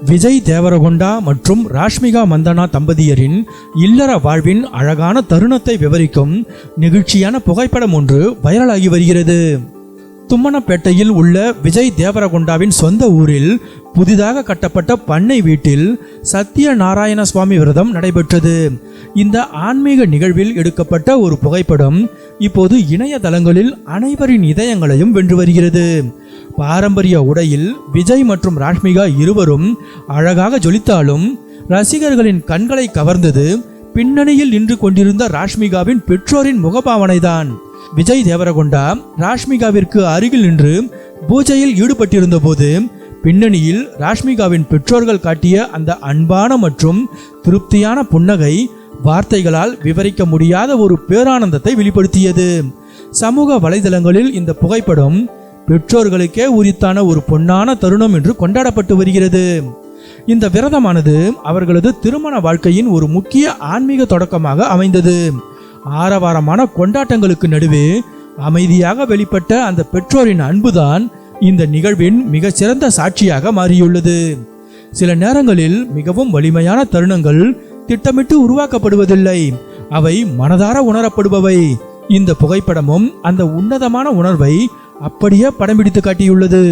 விஜய் தேவரகொண்டா மற்றும் ராஷ்மிகா மந்தனா தம்பதியரின் இல்லற வாழ்வின் அழகான தருணத்தை விவரிக்கும் நெகிழ்ச்சியான புகைப்படம் ஒன்று வைரலாகி வருகிறது. தும்மனப்பேட்டையில் உள்ள விஜய் தேவரகொண்டாவின் சொந்த ஊரில் புதிதாக கட்டப்பட்ட பண்ணை வீட்டில் சத்ய நாராயண சுவாமி விரதம் நடைபெற்றது. இந்த ஆன்மீக நிகழ்வில் எடுக்கப்பட்ட ஒரு புகைப்படம் இப்போது இணையதளங்களில் அனைவரின் இதயங்களையும் வென்று வருகிறது. பாரம்பரிய உடையில் விஜய் மற்றும் ராஷ்மிகா இருவரும் அழகாக ஜொலித்தாலும் ரசிகர்களின் கண்களை கவர்ந்தது பின்னணியில் நின்று கொண்டிருந்த ராஷ்மிகாவின் பெற்றோரின் முகபாவனைதான். விஜய் தேவரகொண்டா ராஷ்மிகாவிற்கு அருகில் நின்று பூஜையில் ஈடுபட்டிருந்த போது பின்னணியில் ராஷ்மிகாவின் பெற்றோர்கள் காட்டிய அந்த அன்பான மற்றும் திருப்தியான புன்னகை வார்த்தைகளால் விவரிக்க முடியாத ஒரு பேரானந்தத்தை வெளிப்படுத்தியது. சமூக வலைதளங்களில் இந்த புகைப்படம் பெற்றோர்களுக்கே உரித்தான ஒரு பொன்னான தருணம் என்று கொண்டாடப்பட்டு வருகிறது. இந்த விரதமானது அவர்களது திருமண வாழ்க்கையின் ஒரு முக்கிய ஆன்மீக தொடக்கமாக அமைந்தது. ஆரவாரமான கொண்டாட்டங்களுக்கு நடுவே அமைதியாக வெளிப்பட்ட அந்த பெற்றோரின் அன்புதான் இந்த நிகழ்வின் மிகச்சிறந்த சாட்சியாக மாறியுள்ளது. சில நேரங்களில் மிகவும் வலிமையான தருணங்கள் திட்டமிட்டு உருவாக்கப்படுவதில்லை, அவை மனதார உணரப்படுபவை. இந்த புகைப்படமும் அந்த உன்னதமான உணர்வை அப்படியே படம் பிடித்து காட்டியுள்ளது.